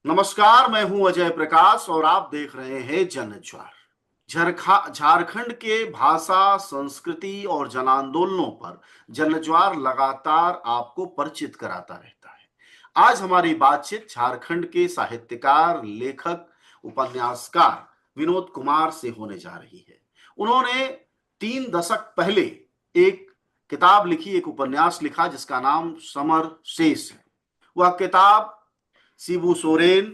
नमस्कार, मैं हूं अजय प्रकाश और आप देख रहे हैं जन ज्वार। झारखंड के भाषा, संस्कृति और जन आंदोलनों पर जन ज्वार लगातार आपको परिचित कराता रहता है। आज हमारी बातचीत झारखंड के साहित्यकार, लेखक, उपन्यासकार विनोद कुमार से होने जा रही है। उन्होंने 3 दशक पहले एक किताब लिखी, एक उपन्यास लिखा जिसका नाम समर शेष है। वह किताब शिबू सोरेन,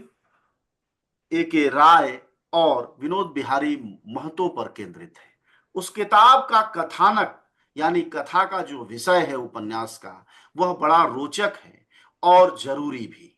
ए के राय और विनोद बिहारी महतो पर केंद्रित है। उस किताब का कथानक यानी कथा का जो विषय है उपन्यास का, वह बड़ा रोचक है और जरूरी भी।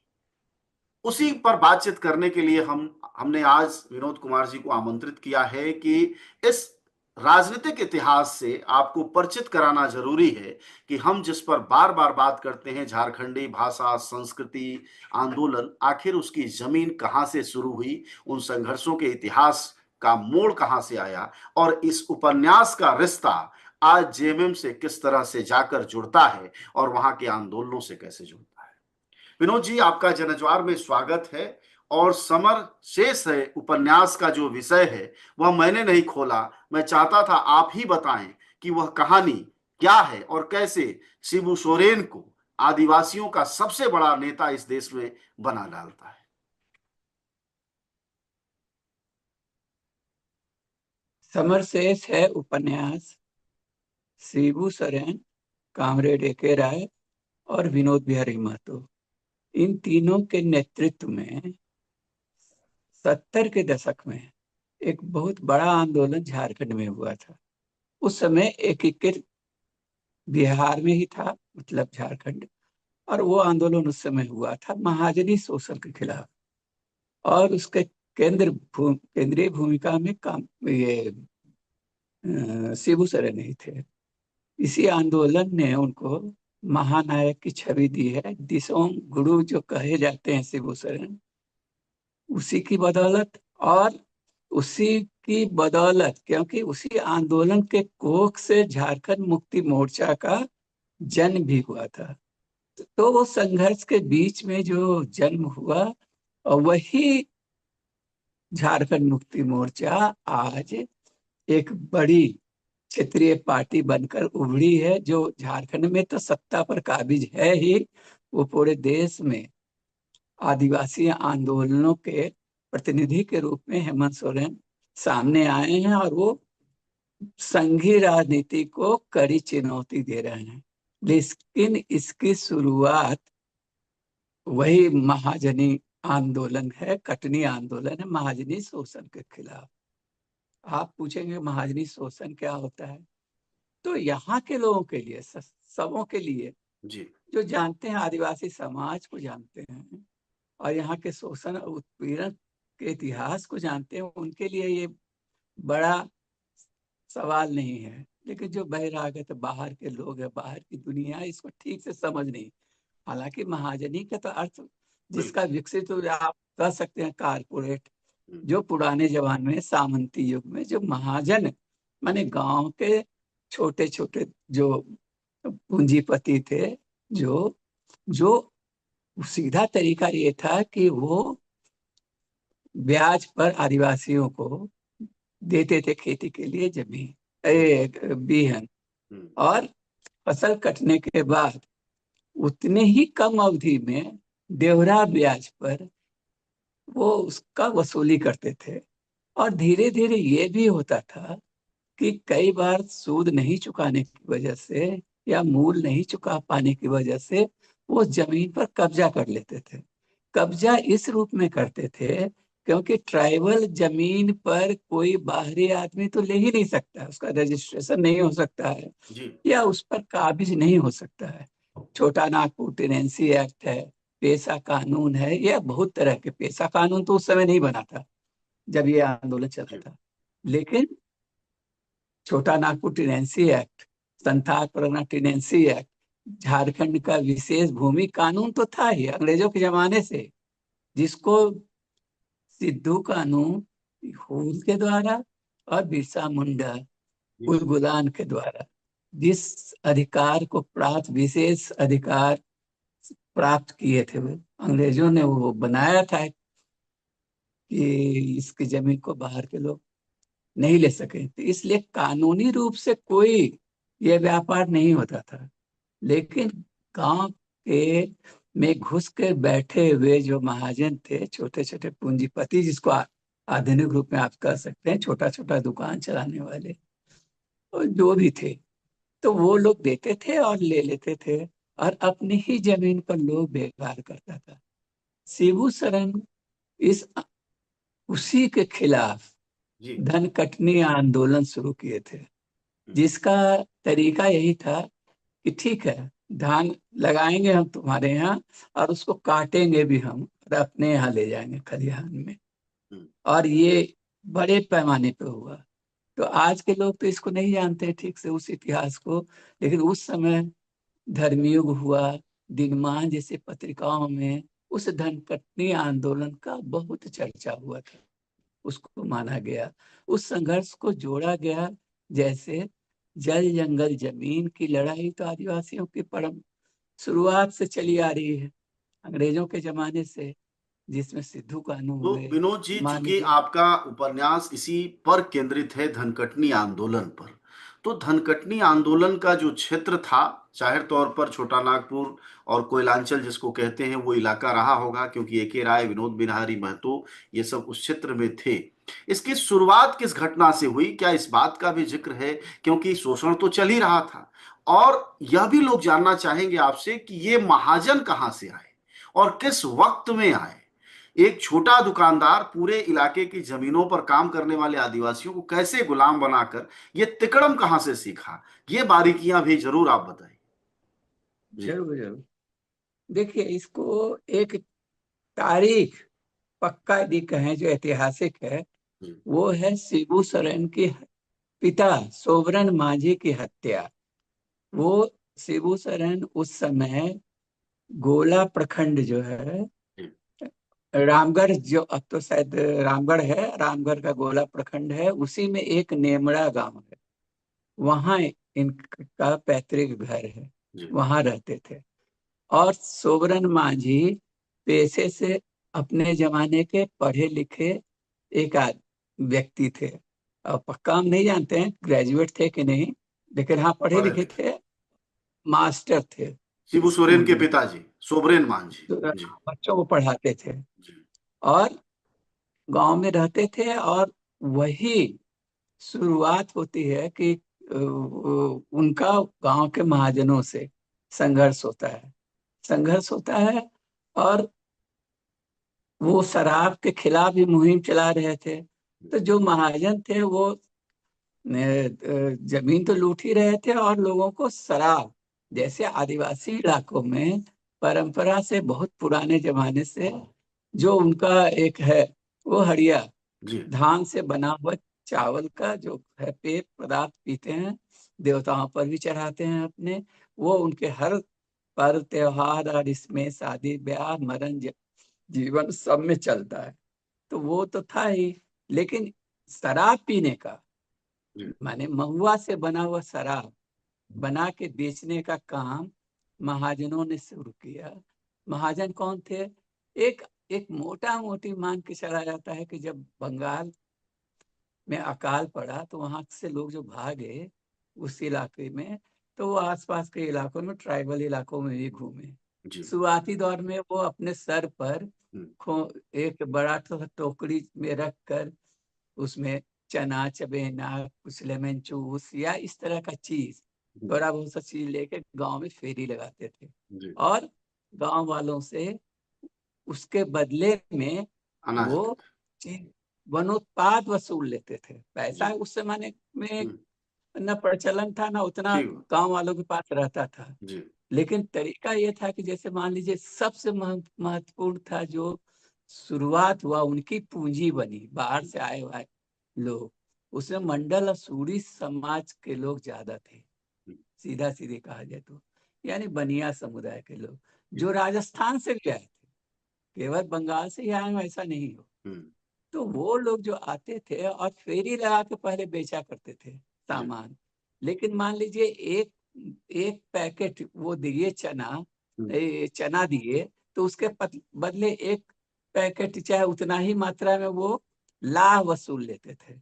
उसी पर बातचीत करने के लिए हमने आज विनोद कुमार जी को आमंत्रित किया है कि इस राजनीतिक इतिहास से आपको परिचित कराना जरूरी है कि हम जिस पर बार बार बात करते हैं, झारखंडी भाषा, संस्कृति, आंदोलन, आखिर उसकी जमीन कहां से शुरू हुई, उन संघर्षों के इतिहास का मोड़ कहां से आया और इस उपन्यास का रिश्ता आज जेएमएम से किस तरह से जाकर जुड़ता है और वहां के आंदोलनों से कैसे जुड़ता है। विनोद जी, आपका जनज्वार में स्वागत है। और समर शेष है उपन्यास का जो विषय है, वह मैंने नहीं खोला, मैं चाहता था आप ही बताएं कि वह कहानी क्या है और कैसे शिबू सोरेन को आदिवासियों का सबसे बड़ा नेता इस देश में बना डालता है। समर शेष है उपन्यास शिबू सोरेन, कामरेड ए.के. राय और विनोद बिहारी महतो, इन तीनों के नेतृत्व में 70 के दशक में एक बहुत बड़ा आंदोलन झारखंड में हुआ था। उस समय एकीकृत बिहार में ही था, मतलब झारखंड। और वो आंदोलन उस समय हुआ था महाजनी शोषण के खिलाफ। और उसके केंद्रीय भूमिका में काम ये शिबू सोरेन ही थे। इसी आंदोलन ने उनको महानायक की छवि दी है। दिसोंग गुरु जो कहे जाते हैं शिबू सोरेन, उसी की बदौलत। और उसी की बदौलत क्योंकि उसी आंदोलन के कोख से झारखंड मुक्ति मोर्चा का जन्म भी हुआ था। तो वो संघर्ष के बीच में जो जन्म हुआ, और वही झारखंड मुक्ति मोर्चा आज एक बड़ी क्षेत्रीय पार्टी बनकर उभरी है, जो झारखंड में तो सत्ता पर काबिज है ही, वो पूरे देश में आदिवासी आंदोलनों के प्रतिनिधि के रूप में हेमंत सोरेन सामने आए हैं। और वो संघीय राजनीति को कड़ी चुनौती दे रहे हैं। लेकिन इसकी शुरुआत वही महाजनी आंदोलन है, कटनी आंदोलन है, महाजनी शोषण के खिलाफ। आप पूछेंगे महाजनी शोषण क्या होता है? तो यहाँ के लोगों के लिए, सबों के लिए, जी। जो जानते हैं, आदिवासी समाज को जानते हैं और यहाँ के शोषण और उत्पीड़न के इतिहास को जानते हैं, उनके लिए ये बड़ा सवाल नहीं है। लेकिन जो बहिरागत बाहर के लोग हैं, बाहर की दुनिया, इसको ठीक से समझ नहीं। हालांकि महाजनी का तो अर्थ जिसका बिल्कुल। विकसित हो, आप कह सकते हैं कारपोरेट। हम्म। जो पुराने जमाने में सामंती युग में जो महाजन माने गांव के छोटे छोटे जो पूंजीपति थे, जो जो सीधा तरीका ये था कि वो ब्याज पर आदिवासियों को देते थे खेती के लिए जमीन, बीहन। हम्म। और फसल कटने के बाद उतने ही कम अवधि में देवरा ब्याज पर वो उसका वसूली करते थे। और धीरे धीरे ये भी होता था कि कई बार सूद नहीं चुकाने की वजह से या मूल नहीं चुका पाने की वजह से वो जमीन पर कब्जा कर लेते थे। कब्जा इस रूप में करते थे क्योंकि ट्राइबल जमीन पर कोई बाहरी आदमी तो ले ही नहीं सकता, उसका रजिस्ट्रेशन नहीं हो सकता है जी। या उस पर काबिज नहीं हो सकता है। छोटा नागपुर टेनेंसी एक्ट है, पेशा कानून है, या बहुत तरह के। पेशा कानून तो उस समय नहीं बना था जब ये आंदोलन चला जी। था। लेकिन छोटा Nagpur tenancy act, Santhal Pargana tenancy act, Jharkhand का विशेष भूमि कानून तो था ही अंग्रेजों के जमाने से, जिसको सिद्धू कानून हूल के द्वारा और बिरसा मुंडा जी। उलगुलान के द्वारा जिस अधिकार को प्राप्त, विशेष अधिकार प्राप्त किए थे, वो अंग्रेजों ने वो बनाया था कि इसकी जमीन को बाहर के लोग नहीं ले सके, तो इसलिए कानूनी रूप से कोई ये व्यापार नहीं होता था। लेकिन गांव के में घुस के बैठे हुए जो महाजन थे, छोटे छोटे पूंजीपति, जिसको आधुनिक रूप में आप कह सकते हैं, छोटा छोटा दुकान चलाने वाले, और जो भी थे, तो वो लोग देते थे और ले लेते थे, और अपनी ही जमीन पर लोग व्यवहार करता था। शिबू सोरेन इस उसी के खिलाफ जी। धनकटनी आंदोलन शुरू किए थे, जिसका तरीका यही था कि ठीक है, धान लगाएंगे हम तुम्हारे यहाँ, और उसको काटेंगे भी हम, और अपने यहाँ ले जाएंगे खलिहान में। हम्म। और ये बड़े पैमाने पे हुआ। तो आज के लोग तो इसको नहीं जानते ठीक से, उस इतिहास को, लेकिन उस समय धर्मयुग हुआ, दिनमान जैसे पत्रिकाओं में उस धनकटनी आंदोलन का बहुत चर्चा हुआ था। उसको माना गया, उस संघर्ष को जोड़ा गया, जैसे जल जंगल जमीन की लड़ाई तो आदिवासियों की परम शुरुआत से चली आ रही है, अंग्रेजों के जमाने से, जिसमें सिद्धू कानू तो हुए, विनोद जी, मान चूंकि लीजिए। आपका उपन्यास इसी पर केंद्रित है, धनकटनी आंदोलन पर, तो धनकटनी आंदोलन का जो क्षेत्र था, जाहिर तौर पर छोटा नागपुर और कोयलांचल जिसको कहते हैं वो इलाका रहा होगा, क्योंकि ए.के. राय, विनोद बिहारी महतो, ये सब उस क्षेत्र में थे। इसकी शुरुआत किस घटना से हुई, क्या इस बात का भी जिक्र है? क्योंकि शोषण तो चल ही रहा था, और यह भी लोग जानना चाहेंगे आपसे कि ये महाजन कहाँ से आए और किस वक्त में आए। एक छोटा दुकानदार पूरे इलाके की जमीनों पर काम करने वाले आदिवासियों को कैसे गुलाम बनाकर ये तिकड़म कहां से सीखा, ये बारीकियां भी जरूर आप बताइए। जी। जरूर जरूर। देखिए, इसको एक तारीख पक्का यदि कहें जो ऐतिहासिक है, जी। वो है शिबू सोरेन की पिता सोबरन मांझी की हत्या। वो शिबू सोरेन उस समय गोला प्रखंड जो है, जी। रामगढ़, जो अब तो शायद रामगढ़ है, रामगढ़ का गोला प्रखंड है, उसी में एक नेमड़ा गांव है, वहां इनका पैतृक घर है, जी। वहां रहते थे। और सोबरन मांझी पेशे से अपने जमाने के पढ़े लिखे एक व्यक्ति थे। अब पक्का हम नहीं जानते हैं ग्रेजुएट थे कि नहीं, लेकिन हाँ, पढ़े पढ़े लिखे लिखे थे, मास्टर थे शिबू सोरेन स्कूल के में, पिताजी सोबरेन मांझी। तो जी। बच्चों को पढ़ाते थे, जी। और गांव में रहते थे। और वही शुरुआत होती है कि उनका गांव के महाजनों से संघर्ष होता है, और वो शराब के खिलाफ भी मुहिम चला रहे थे। तो जो महाजन थे वो जमीन तो लूट ही रहे थे, और लोगों को शराब, जैसे आदिवासी इलाकों में परंपरा से बहुत पुराने जमाने से जो उनका एक है, वो हड़िया, जी। धान से बना हुआ चावल का जो है पेय पदार्थ पीते हैं, देवताओं पर भी चढ़ाते हैं अपने। वो उनके हर पर्व त्योहार, और इसमें शादी ब्याह मरण जीवन सब में चलता है। तो वो तो था ही, लेकिन शराब पीने का, जी। माने महुआ से बना हुआ शराब बना के बेचने का काम महाजनों ने शुरू किया। महाजन कौन थे? एक एक मोटा मोटी मान के चला जाता है कि जब बंगाल में अकाल पड़ा, तो वहां से लोग जो भागे उस इलाके में, तो वो आसपास के इलाकों में, ट्राइबल इलाकों में भी घूमे। जी। शुरुआती दौर में वो अपने सर पर हम्म। एक बड़ा सा टोकरी में रख कर, उसमें चना चबेना, कुछ लेमन जूस या इस तरह का चीज, हम्म। थोड़ा बहुत सा चीज लेके गांव में फेरी लगाते थे, जी। और गांव वालों से उसके बदले में अनाज वो लेते। चीज वनोत्पाद वसूल लेते थे। पैसा जी। उस जमाने में हम्म। न प्रचलन था, ना उतना ठीक बात। गांव वालों के पास रहता था। जी। लेकिन तरीका ये था कि जैसे मान लीजिए, सबसे महत्वपूर्ण था, जो शुरुआत हुआ, उनकी पूंजी बनी बाहर से आए हुए लोग, उसमें मंडल और सूरी समाज के लोग ज्यादा थे, हम्म। सीधा सीधे कहा जाए तो, यानी बनिया समुदाय के लोग, जी। जो राजस्थान से भी आए थे, केवल बंगाल से ही आए हो ऐसा नहीं हो। हम्म। तो वो लोग जो आते थे और फेरी लगा के पहले बेचा करते थे जी। सामान। लेकिन मान लीजिए, एक एक पैकेट वो दिए चना, हम्म। चना दिए, तो उसके बदले एक पैकेट चाहे उतना ही मात्रा में वो लाह वसूल लेते थे,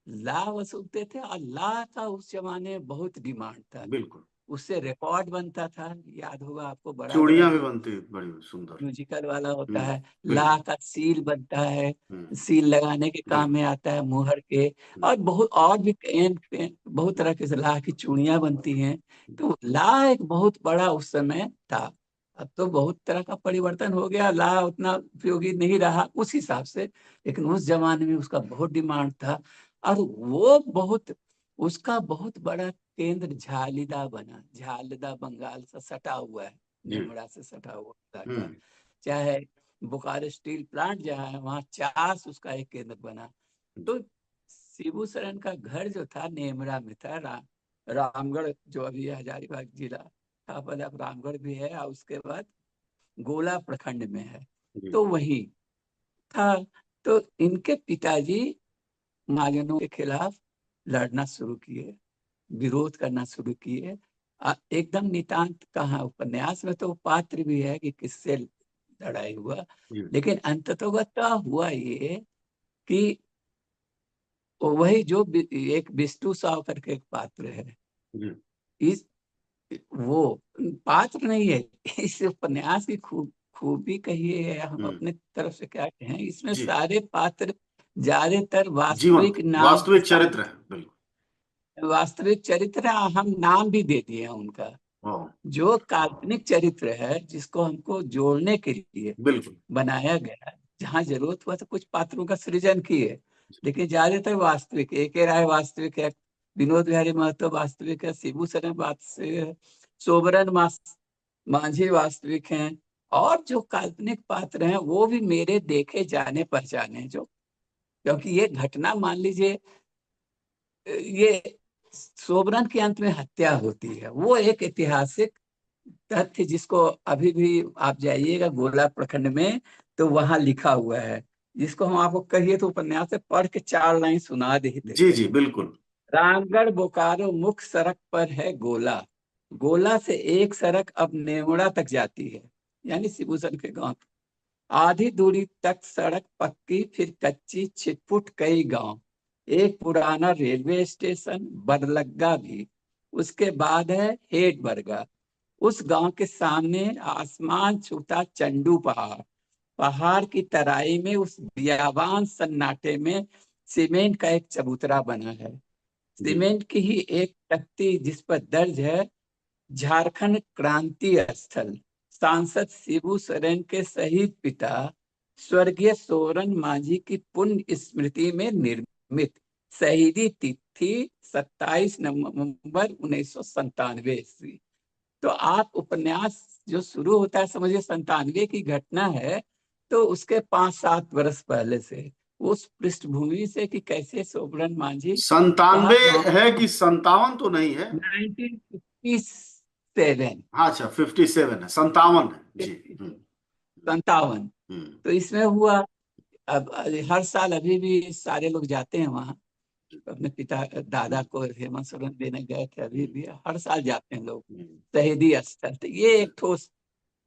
लाह वसूलते थे। और लाह का उस जमाने में बहुत डिमांड था, बिल्कुल। उससे रिकॉर्ड बनता था, याद होगा आपको, बड़ा बड़ा चूड़ियां भी जो बनती, बड़ी सुंदर। म्यूजिकल वाला होता है। लाह बिल्कुल। का सील बनता है, हम्म। सील लगाने के काम बिल्कुल। में आता है, मुहर के। हम्म। और बहुत और भी बहुत तरह के लाह की चूड़ियां बनती हैं। तो लाह एक बहुत बड़ा उस समय था। अब तो बहुत तरह का परिवर्तन हो गया, लाह उतना उपयोगी नहीं रहा उस हिसाब से, लेकिन उस जमाने में उसका बहुत डिमांड था। और वो बहुत, उसका बहुत बड़ा केंद्र झालिदा बना। झालिदा बंगाल से सटा हुआ है, जी। नेमड़ा से सटा हुआ इलाका। हम्म। चाहे बोकारो स्टील प्लांट जहाँ है, वहाँ चास उसका एक केंद्र बना। तो शिबू सोरेन का घर जो था नेमरा में था। रामगढ़ जो अभी हजारीबाग जिला था, पहले अब रामगढ़ भी है, और उसके बाद गोला प्रखंड में है, जी। तो वही था। तो इनके पिताजी महाजनों के खिलाफ लड़ना शुरू किए, विरोध करना शुरू किए। एकदम नितांत कहाँ उपन्यास में तो पात्र भी है कि किससे लड़ाई हुआ, जी। लेकिन अंततोगत्वा हुआ ये कि वही जो एक बिष्टू साव करके एक पात्र है, जी। इस वो पात्र नहीं है। इस उपन्यास की खूबी कहिए या हम हम्म। अपने तरफ से क्या कहें, इसमें जी। सारे पात्र ज्यादातर जीवंत वास्तविक नाम के वास्तविक साथ, चरित्र है, बिल्कुल। वास्तविक चरित्र, हम नाम भी दे दिए हैं उनका। वाह। जो काल्पनिक चरित्र है जिसको हमको जोड़ने के लिए बिल्कुल। बनाया गया, जहाँ जरूरत हुआ तो कुछ पात्रों का सृजन किए, लेकिन ज्यादातर वास्तविक। ए के राय वास्तविक है, विनोद बिहारी महतो वास्तविक है, शिबू सोरेन वास्तविक है, सोबरन मांझी वास्तविक हैं। और जो काल्पनिक पात्र हैं वो भी मेरे देखे जाने पहचाने, जो, क्योंकि ये घटना मान लीजिए, ये सोबरन के अंत में हत्या होती है, वो एक ऐतिहासिक तथ्य जिसको अभी भी आप जाइएगा गोला प्रखंड में तो वहां लिखा हुआ है, जिसको हम आपको कहिए तो उपन्यास से पढ़ के 4 लाइन सुना दे जी। देते जी, हैं। बिल्कुल। रामगढ़ बोकारो मुख्य सड़क पर है गोला, गोला से एक सड़क अब नेवड़ा तक जाती है, यानी शिबूसर के गांव। आधी दूरी तक सड़क पक्की, फिर कच्ची, छिटपुट कई गांव, एक पुराना रेलवे स्टेशन, बरलग्गा भी। उसके बाद है हेडबर्गा। उस गांव के सामने आसमान छूता चंडू पहाड़, पहाड़ की तराई में उस बियाबान सन्नाटे में सीमेंट का एक चबूतरा बना है। जी। सीमेंट की ही एक तख्ती जिस पर दर्ज है, झारखंड क्रांति स्थल, सांसद शिबू सोरेन के शहीद पिता स्वर्गीय सोरन मांझी की पुण्य स्मृति में निर्मित। शहीदी तिथि 27 नवंबर 1997 ईस्वी। तो आप उपन्यास जो शुरू होता है, समझिए 97 की घटना है, तो उसके 5-7 वर्ष पहले से, उस पृष्ठभूमि से कि कैसे सोबरन मांझी का 97 गांव। है कि 57 तो नहीं है? 1957। हाँ, अच्छा, 57 है, 57 है जी। हम्म। 57। हम्म। तो इसमें हुआ, अब हर साल अभी भी सारे लोग जाते हैं वहां, अपने पिता दादा हम्म। को हेमंत सोरेन देने गए थे, अभी हम्म। भी हर साल जाते हैं लोग। हम्म। शहीदी स्थल, तो ये एक ठोस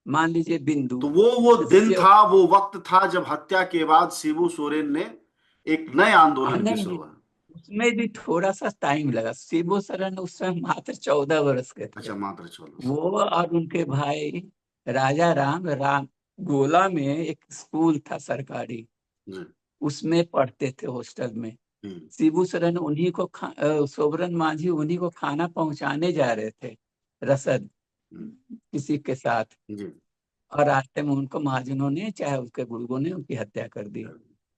मान लीजिए बिंदु। तो वो दिन इससे था, वो वक्त था जब हत्या के बाद शिबू सोरेन ने एक नए आंदोलन की नहीं, शुरुआत। उसमें भी थोड़ा सा टाइम लगा। शिबू सोरेन उस समय मात्र 14 वर्ष के थे। अच्छा, मात्र 14 वो और उनके भाई राजा राम गोला में एक स्कूल था सरकारी, जी। उसमें पढ़ते थे हॉस्टल में। हम्म। शिबू सोरेन उन्हीं को सोबरन मांझी उन्हीं को खाना पहुंचाने जा रहे थे, रसद, हम्म। किसी के साथ। जी। और रास्ते में उनको महाजनों ने, चाहे उसके गुर्गों ने, उनकी हत्या कर दी।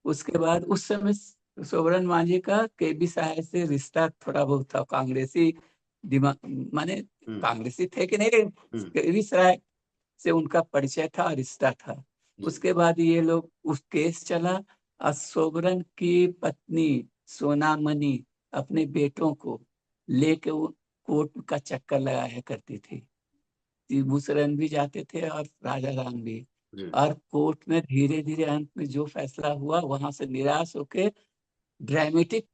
उसके बाद उस समय सोबरन मांझी का केबी साहब से रिश्ता थोड़ा बहुत था, कांग्रेसी दिमाग, माने हम्म। कांग्रेसी थे कि नहीं, लेकिन हम्म। केबी साहब से उनका परिचय था और रिश्ता था। जी। उसके बाद ये लोग, उस केस चला, और सोबरन की पत्नी सोनामणि अपने बेटों को लेके वो कोर्ट का चक्कर लगाया करती थी। शिबू सोरेन भी जाते थे और राजा राम भी। जी। और कोर्ट में धीरे धीरे अंत में जो फैसला हुआ, वहां से निराश होके ड्रामेटिक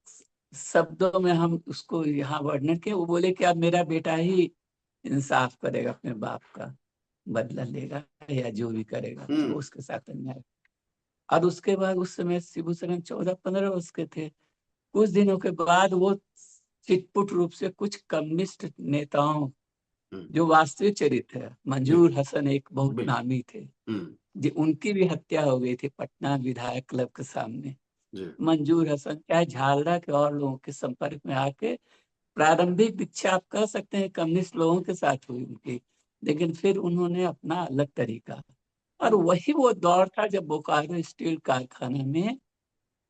शब्दों में हम उसको यहाँ वर्णन किया, वो बोले कि अब मेरा बेटा ही इंसाफ करेगा, अपने बाप का बदला लेगा, या जो भी करेगा जो हम्म। उसके साथ अन्याय। और उसके बाद उस समय शिबू सोरेन 14-15 वर्ष के थे। कुछ दिनों के बाद वो छिटपुट रूप से कुछ कम्युनिस्ट नेताओं, जो वास्तविक चरित्र है, मंजूर हसन एक बहुत बिल्कुल। नामी थे, उनकी भी हत्या हो गई थी पटना विधायक क्लब के सामने। मंजूर हसन चाहे झालरा के और लोगों के संपर्क में आके प्रारंभिक दीक्षा आप कह सकते हैं कम्युनिस्ट लोगों के साथ हुई उनकी, लेकिन फिर उन्होंने अपना अलग तरीका, और वही वो दौर था जब बोकारो स्टील कारखाना में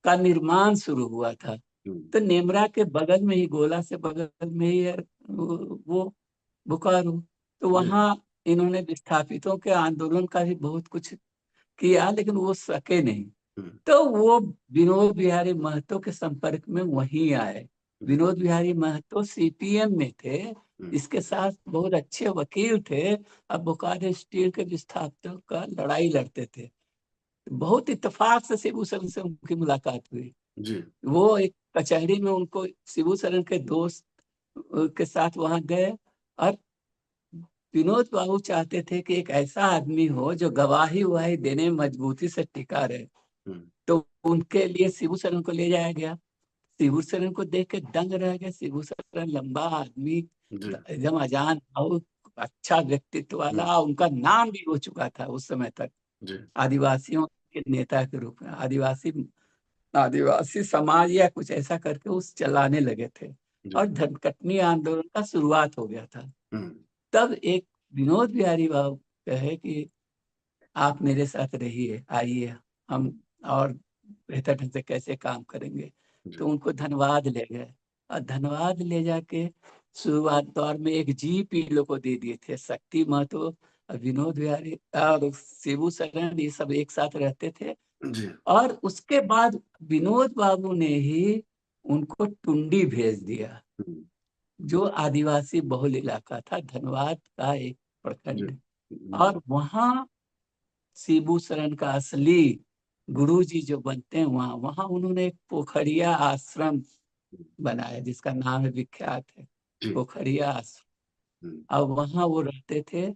का निर्माण शुरू हुआ था। तो नेमरा के बगल में ही, गोला से बगल में ही है वो बोकारो। तो वहाँ इन्होंने विस्थापितों के आंदोलन का भी बहुत कुछ किया, लेकिन वो सके नहीं। तो वो विनोद बिहारी महतो के संपर्क में वहीं आए। विनोद बिहारी महतो सीपीएम में थे, इसके साथ बहुत अच्छे वकील थे, अब बोकारो स्टील के विस्थापितों का लड़ाई लड़ते थे। बहुत इत्तेफाक से शिबू सोरेन से उनकी मुलाकात हुई। वो एक कचहरी में उनको शिबू सोरेन के दोस्त के साथ वहां गए, और विनोद बाबू चाहते थे कि एक ऐसा आदमी हो जो गवाही ववाही देने में मजबूती से टिका रहे। तो उनके लिए शिबू सोरेन को ले जाया गया। शिबू सोरेन को देख के दंग रह गए। शिबू सोरेन लंबा आदमी, एकदम अजान भाव, अच्छा व्यक्तित्व वाला, उनका नाम भी हो चुका था उस समय तक आदिवासियों के नेता के रूप में। आदिवासी समाज या कुछ ऐसा करके उस चलाने लगे थे, और धनकटनी आंदोलन का शुरुआत हो गया था। तब एक विनोद बिहारी बाबू कहे कि आप मेरे साथ रहिए, आइए हम और बेहतर ढंग से कैसे काम करेंगे। तो उनको धनबाद ले गए, और धनबाद ले जाके शुरुआत दौर में एक जीप इन लोग को दे दिए थे। शक्ति महतो, विनोद बिहारी और शिबू सोरेन, ये सब एक साथ रहते थे। और उसके बाद विनोद बाबू ने ही उनको टुंडी भेज दिया, जो आदिवासी बहुल इलाका था, धनबाद का एक प्रखंड। और वहाँ शिबू सोरेन का असली गुरुजी जो बनते हैं, वहाँ उन्होंने एक पोखरिया आश्रम बनाया, जिसका नाम है, विख्यात है, पोखरिया आश्रम। और वहाँ वो रहते थे,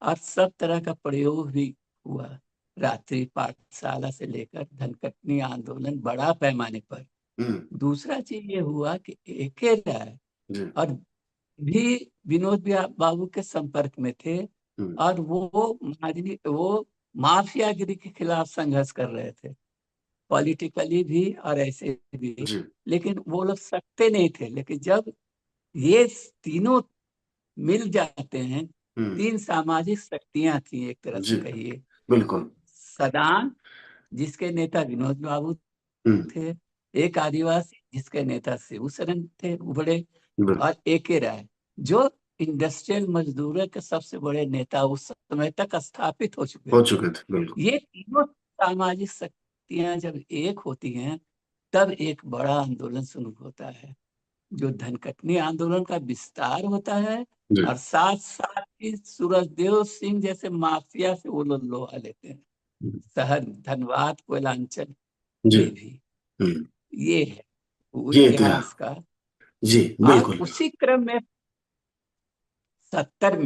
और सब तरह का प्रयोग भी हुआ, रात्रि पाठशाला से लेकर धनकटनी आंदोलन बड़ा पैमाने पर। दूसरा चीज ये हुआ कि एके राय और भी विनोद बाबू के संपर्क में थे, और वो माफियागिरी के खिलाफ संघर्ष कर रहे थे, पॉलिटिकली भी और ऐसे भी। लेकिन वो लोग सकते नहीं थे। लेकिन जब ये तीनों मिल जाते हैं, तीन सामाजिक शक्तियां थी एक तरह से कहिए। बिल्कुल। सदान, जिसके नेता विनोद बाबू थे, एक आदिवासी जिसके नेता शिबू सोरेन थे उभरे, और एके राय, जो इंडस्ट्रियल मजदूरों के सबसे बड़े नेता उस समय तक स्थापित हो चुके थे। ये तीनों सामाजिक शक्तियां जब एक होती हैं, तब एक बड़ा आंदोलन शुरू होता है, जो धनकटनी आंदोलन का विस्तार होता है। और साथ साथ ही सूरजदेव सिंह जैसे माफिया से वो लोग लोहा लेते हैं, शहर धनबाद, कोयलांचल में भी। ये है वो इतिहास का। जी और बिल्कुल। उसी क्रम में 72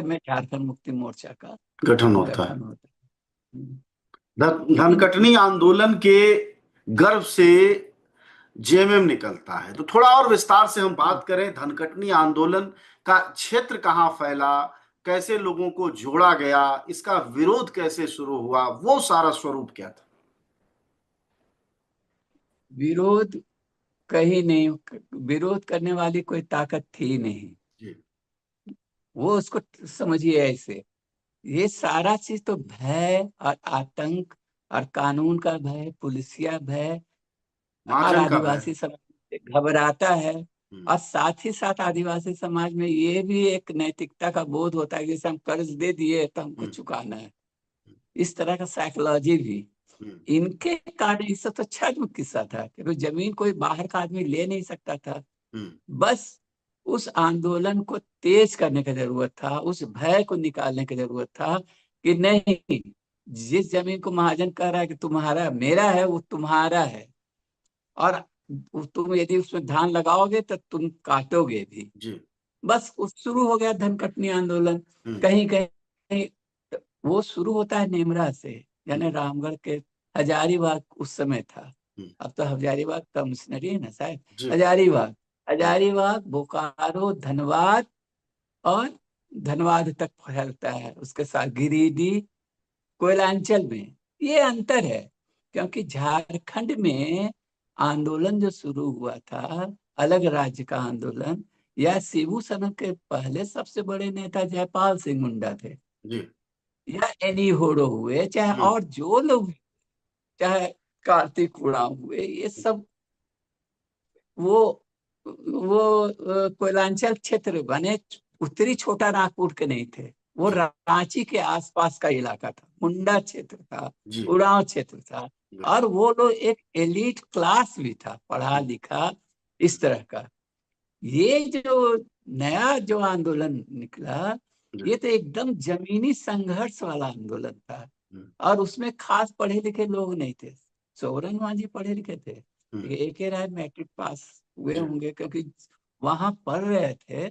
में झारखंड मुक्ति मोर्चा का गठन होता है। है। धनकटनी आंदोलन के गर्भ से जेएमएम निकलता है, तो थोड़ा और विस्तार से हम बात करें। धनकटनी आंदोलन का क्षेत्र कहाँ फैला, कैसे लोगों को जोड़ा गया, इसका विरोध कैसे शुरू हुआ, वो सारा स्वरूप क्या था? विरोध कहीं नहीं, विरोध करने वाली कोई ताकत थी नहीं। वो उसको समझिए ऐसे, ये सारा चीज तो भय और आतंक और कानून का भय, पुलिसिया भय, और महाजन का भय। आदिवासी समाज घबराता है। और साथ ही साथ आदिवासी समाज में ये भी एक नैतिकता का बोध होता है कि जैसे हम कर्ज दे दिए तो हमको चुकाना है, इस तरह का साइकोलॉजी भी इनके कारण। इससे तो छद्म किस्सा था, क्योंकि जमीन कोई बाहर का आदमी ले नहीं सकता था। बस उस आंदोलन को तेज करने की जरूरत था, उस भय को निकालने की जरूरत था कि नहीं, जिस जमीन को महाजन कह रहा है कि तुम्हारा, मेरा है, वो तुम्हारा है, और तुम यदि उसमें धान लगाओगे तो तुम काटोगे भी। बस शुरू हो गया धनकटनी आंदोलन। कहीं कहीं वो शुरू होता है नेमरा से, यानी रामगढ़ के हजारीबाग उस समय था। हम्म, अब तो हजारीबाग कमिश्नरी है ना शायद। जी। हजारीबाग, हम्म, हजारीबाग, बोकारो, धनबाद, और धनबाद तक फैलता है। उसके साथ गिरिडीह, कोयलांचल में ये अंतर है। क्योंकि झारखंड में आंदोलन जो शुरू हुआ था, अलग राज्य का आंदोलन, या शिबू सनम के पहले सबसे बड़े नेता जयपाल सिंह मुंडा थे, जी। या एनी होड़ो हुए, चाहे हम्म, और जो लोग, चाहे कार्तिक उड़ाव हुए, ये सब वो कोयलांचल क्षेत्र बने, उत्तरी छोटा नागपुर के नहीं थे। वो जी। रांची के आसपास का इलाका था, मुंडा क्षेत्र था, जी। उड़ाव क्षेत्र था। बिल्कुल। और वो लोग एक एलिट क्लास भी था, पढ़ा हम्म, लिखा, इस तरह का। ये जो नया जो आंदोलन निकला, जी। ये तो एकदम जमीनी संघर्ष वाला आंदोलन था। हम्म, और उसमें खास पढ़े लिखे लोग नहीं थे। सोरन मांझी पढ़े लिखे थे, हम्म, ए के राय मैट्रिक पास हुए जी। होंगे, क्योंकि वहां पढ़ रहे थे।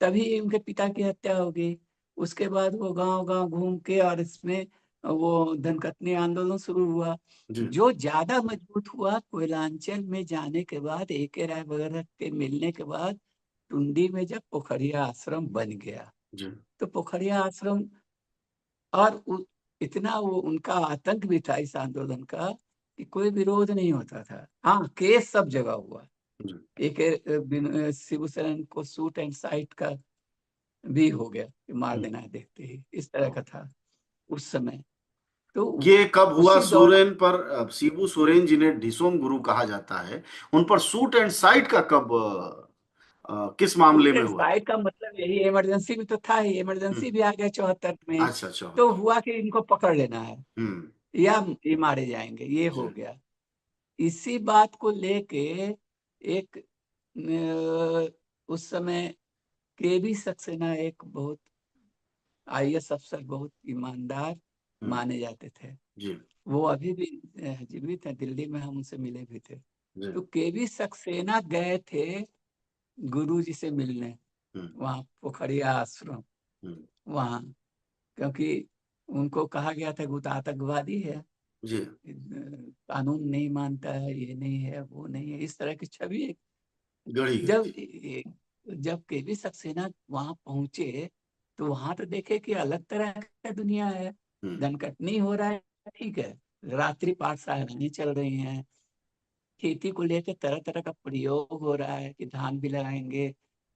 तभी उनके पिता की हत्या हो गई। उसके बाद वो गांव गांव घूम के, और इसमें वो धनकतनी आंदोलन शुरू हुआ। जी। जो ज्यादा मजबूत हुआ कोयलांचल में जाने के बाद, ए के राय वगैरह के मिलने के बाद, टुंडी में जब पोखरिया आश्रम बन गया, जी। तो पोखरिया आश्रम, और इतना वो उनका आतंक भी था इस आंदोलन का, कि कोई विरोध नहीं होता था। हाँ, केस सब जगह हुआ। जी। एक शिबू सोरेन को शूट एंड साइट का भी हो गया, कि मार हम्म, देना है देखते ही, इस तरह का था उस समय। तो ये कब हुआ उसी दौरान सोरेन पर? शिबू सोरेन जिन्हें ढिसोम गुरु कहा जाता है, उन पर शूट एंड साइट का कब, किस मामले शूट में एंड हुआ? साइट का मतलब यही, इमरजेंसी भी तो था ही, हम्म, इमरजेंसी भी आ गया 74 में। अच्छा, अच्छा, तो होता। हुआ कि इनको पकड़ लेना है, हम्म, या ये मारे जाएंगे, ये जी। हो गया। इसी बात को लेके एक उस समय केवी सक्सेना, एक बहुत आईएएस अफसर, बहुत ईमानदार हम्म, माने जाते थे। जी। वो अभी भी जीवित है, दिल्ली में हम उनसे मिले भी थे। जी। तो केवी सक्सेना गए थे गुरु जी से मिलने, हम्म, वहाँ पोखरिया आश्रम, हम्म, वहाँ। क्योंकि उनको कहा गया था कि वो तो आतंकवादी है, जी। कानून नहीं मानता है, ये नहीं है, वो नहीं है, इस तरह की छवि। गढ़ी गई जब थी। जब केवी सक्सेना वहां पहुंचे, तो वहां तो देखे कि अलग तरह का दुनिया है। हम्म, धनकटनी हो रहा है, ठीक है, रात्रि पाठशालाएं चल रही हैं, खेती को लेकर तरह तरह का प्रयोग हो रहा है, कि धान भी लगाएंगे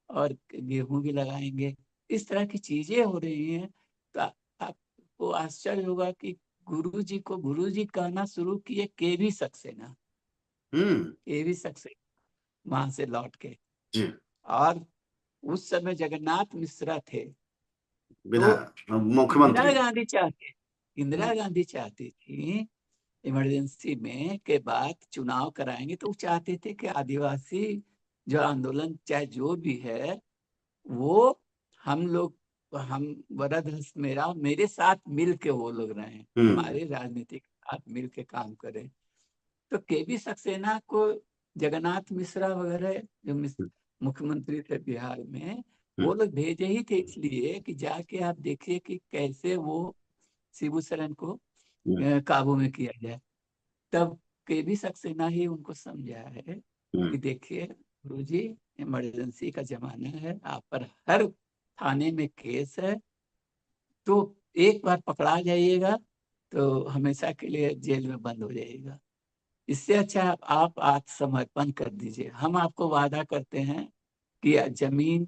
और गेहूं भी लगाएंगे, इस तरह की चीजें हो रही हैं। तो आपको आश्चर्य होगा कि गुरु जी कहना शुरू किए केवी सक्सेना, हम्म, केवी सक्सेना वहां से लौट के। जी। और उस समय जगन्नाथ मिश्रा थे। तो इंदिरा मुख्यमंत्री। गांधी चाहती इंदिरा हम्म, गांधी चाहती थी इमरजेंसी में के बाद चुनाव कराएंगे, तो वो चाहते थे कि आदिवासी जो आंदोलन, चाहे जो भी है, वो हम लोग, हम वरद हंस मेरा, मेरे साथ मिल के वो लोग रहें, हम्म, हमारे राजनीति के साथ मिल के काम करें। तो केवी सक्सेना को जगन्नाथ मिश्रा वगैरह, जो मुख्यमंत्री थे बिहार में, हम्म, वो लोग भेजे ही थे इसलिए कि जाके आप देखिए कि कैसे वो शिबू सोरेन को हम्म, काबू में किया जाए। तब केवी सक्सेना ही उनको समझा है हम्म, कि देखिए गुरु जी, इमरजेंसी का जमाना है, आप पर हर थाने में केस है, तो एक बार पकड़ा जाइएगा तो हमेशा के लिए जेल में बंद हो जाइएगा। इससे अच्छा आप आत्मसमर्पण कर दीजिए, हम आपको वादा करते हैं कि जमीन,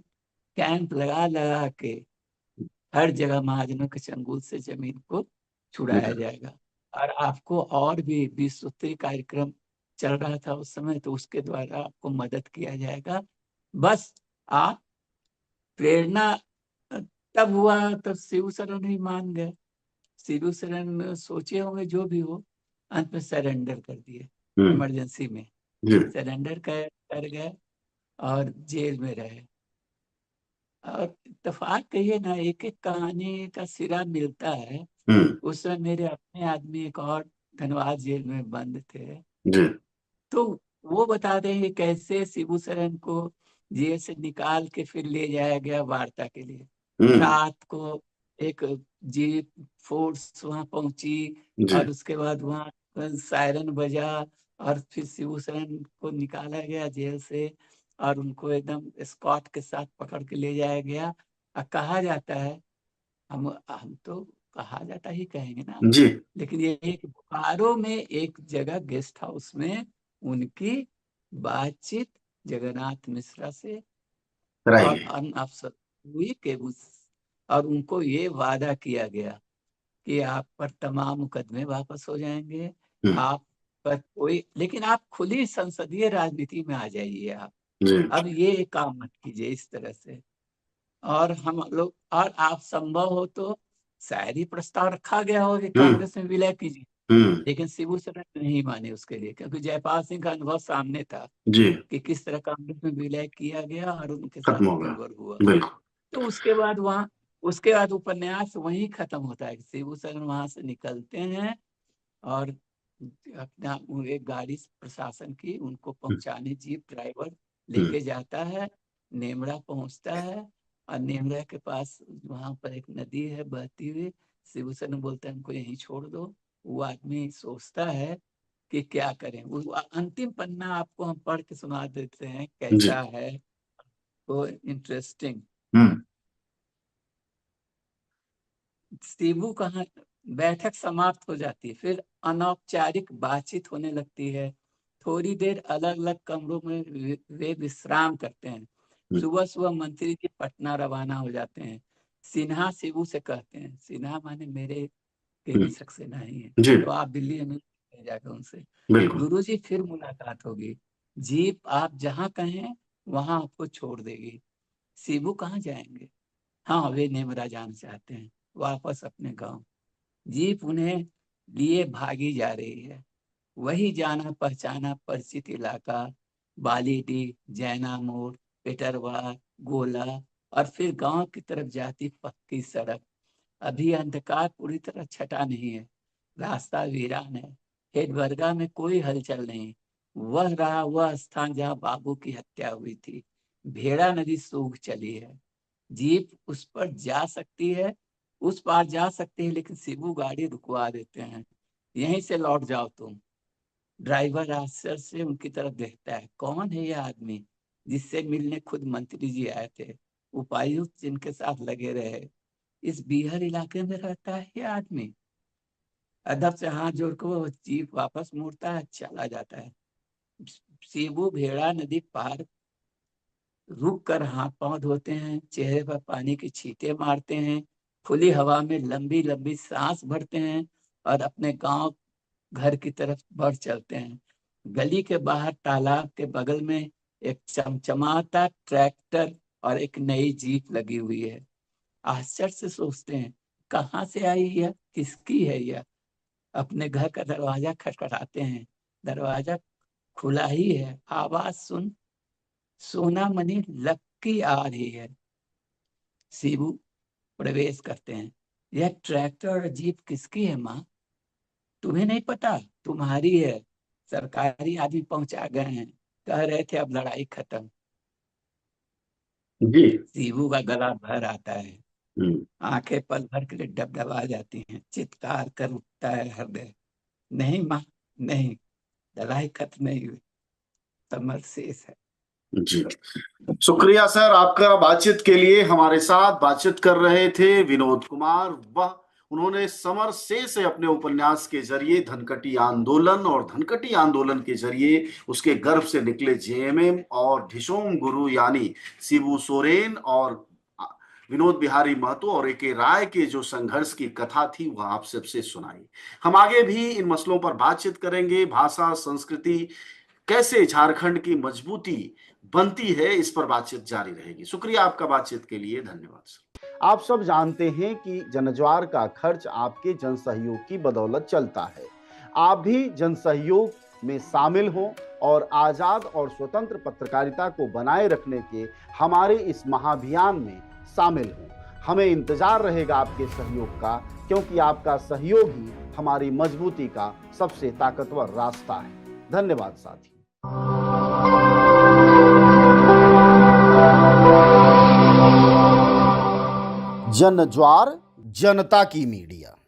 कैंप लगा लगा के हर जगह महाजनों के चंगुल से जमीन को छुड़ाया मिटा। जाएगा। और आपको और भी 20 सूत्री कार्यक्रम चल रहा था उस समय, तो उसके द्वारा आपको मदद किया जाएगा। बस आप प्रेरणा तब हुआ, तब शिव शरण ही मान गए। शिव शरण सोचे होंगे जो भी हो, अंत में सरेंडर कर दिए हम्म, इमरजेंसी में, जी। सरेंडर कर गए और जेल में रहे। और इत्तेफाक कहिए ना, एक एक कहानी का सिरा मिलता है। हम्म, उस समय मेरे अपने आदमी एक और धनबाद जेल में बंद थे। जी। तो वो बता देंगे कैसे शिबू सोरेन को जेल से निकाल के फिर ले जाया गया वार्ता के लिए। हम्म, रात को एक जीप फोर्स वहां पहुंची जी और उसके बाद वहां सायरन बजा और फिर शिबू सोरेन को निकाला गया जेल से और उनको एकदम स्कॉट के साथ पकड़ के ले जाया गया। और कहा जाता है, हम तो कहा जाता ही कहेंगे ना, जी लेकिन ये एक बोकारो में एक जगह गेस्ट हाउस में उनकी बातचीत जगन्नाथ मिश्रा से रही और है। अन्य अफसर हुई के और उनको ये वादा किया गया कि आप पर तमाम मुकदमे वापस हो जाएंगे, हम्म, आप पर कोई, लेकिन आप खुली संसदीय राजनीति में आ जाइए, आप जी अब ये काम मत कीजिए इस तरह से। और हम लोग, और आप संभव हो तो शायद ही प्रस्ताव रखा गया हो कि हम्म कांग्रेस में विलय कीजिए, हम्म लेकिन शिबू सोरेन नहीं माने उसके लिए, क्योंकि जयपाल सिंह का अनुभव सामने था जी कि किस तरह कांग्रेस में विलय किया गया और उनके साथ खत्म हो गया। गड़बड़ हुआ। बिल्कुल। तो उसके बाद उपन्यास वहीं खत्म होता है। शिबू सोरेन वहां से निकलते हैं और अपना वो एक गाड़ी प्रशासन की उनको हम्म पहुंचाने, जीप ड्राइवर हम्म लेके जाता है, नेमरा पहुंचता है और नेमरा के पास वहां पर एक नदी है बहती हुई। शिबू सोरेन बोलते हैं हमको यहीं छोड़ दो। वो आदमी सोचता है कि क्या करें। वो अंतिम पन्ना आपको हम पढ़ के सुना देते हैं जी कैसा है, तो इंटरेस्टिंग। हम्म शिबू कहाँ, बैठक समाप्त हो जाती है, फिर अनौपचारिक बातचीत होने लगती है। थोड़ी देर अलग अलग कमरों में वे विश्राम करते हैं। हम्म सुबह सुबह मंत्री जी पटना रवाना हो जाते हैं। सिन्हा शिबू से कहते हैं, सिन्हा माने मेरे केवी हम्म, सक्सेना ही है, जी तो आप दिल्ली में जाकर उनसे, बिल्कुल। गुरुजी फिर मुलाकात होगी, जीप आप जहाँ कहें वहां आपको छोड़ देगी। शिबू कहाँ जाएंगे? हाँ, वे नेमरा जाना चाहते हैं, वापस अपने गांव। जीप उन्हें लिए भागी जा रही है। वही जाना पहचाना परिचित इलाका, बालीडीह, जैना मोड़, पेटरवार, गोला और फिर गांव की तरफ जाती पक्की सड़क। अभी अंधकार पूरी तरह छटा नहीं है, रास्ता वीरान है। हेडवर्गा में कोई हलचल नहीं। वह रहा वह स्थान जहाँ बाबू की हत्या हुई थी। भेड़ा नदी सूख चली है। जीप उस पर जा सकती है, उस पार जा सकती है, लेकिन शिबू गाड़ी रुकवा देते हैं। यहीं से लौट जाओ तुम। ड्राइवर आश्चर्य से उनकी तरफ देखता है। कौन है यह आदमी जिससे मिलने खुद मंत्री जी आए थे, उपायुक्त जिनके साथ लगे रहे? इस बीहर इलाके में रहता है यह आदमी। अदब से हाथ जोड़ के वो जीप वापस मुड़ता है, चला जाता है। शिबू भेड़ा नदी पार रुक कर हाथ पांव धोते हैं, चेहरे पर पानी की छींटे मारते हैं, खुली हवा में लंबी लंबी सांस भरते हैं और अपने गांव घर की तरफ बढ़ चलते हैं। गली के बाहर तालाब के बगल में एक चमचमाता ट्रैक्टर और एक नई जीप लगी हुई है। आश्चर्य से सोचते हैं, कहाँ से आई यह, किसकी है यह? अपने घर का दरवाजा खटखटाते हैं। दरवाजा खुला ही है। आवाज सुन, सोना मनी लक्की आ रही है। शिबू प्रवेश करते हैं। यह ट्रैक्टर और जीप किसकी है माँ? तुम्हें नहीं पता? तुम्हारी है। सरकारी आदमी पहुंचा गए हैं, कह रहे थे अब लड़ाई खत्म। जी शिबू का गला भर आता है, हम्म आंखें पल भर के लिए डबडबा जाती हैं, चित्कार कर उठता है हृदय। नहीं माँ, नहीं, लड़ाई खत्म नहीं हुई, समर शेष है। जी शुक्रिया सर आपका। बातचीत के लिए हमारे साथ बातचीत कर रहे थे विनोद कुमार। वह उन्होंने समर से अपने उपन्यास के जरिए धनकटी आंदोलन और धनकटी आंदोलन के जरिए उसके गर्भ से निकले जेएमएम और ढिशोम गुरु यानी शिबू सोरेन और विनोद बिहारी महतो और ए.के. राय के जो संघर्ष की कथा थी वह आप सबसे सुनाई। हम आगे भी इन मसलों पर बातचीत करेंगे। भाषा संस्कृति कैसे झारखंड की मजबूती बनती है, इस पर बातचीत जारी रहेगी। शुक्रिया आपका बातचीत के लिए, धन्यवाद। आप सब जानते हैं कि जनज्वार का खर्च आपके जन सहयोग की बदौलत चलता है। आप भी जन सहयोग में शामिल हों और आजाद और स्वतंत्र पत्रकारिता को बनाए रखने के हमारे इस महाअभियान में शामिल हों। हमें इंतजार रहेगा आपके सहयोग का, क्योंकि आपका सहयोग ही हमारी मजबूती का सबसे ताकतवर रास्ता है। धन्यवाद साथी। जनज्वार जनता की मीडिया।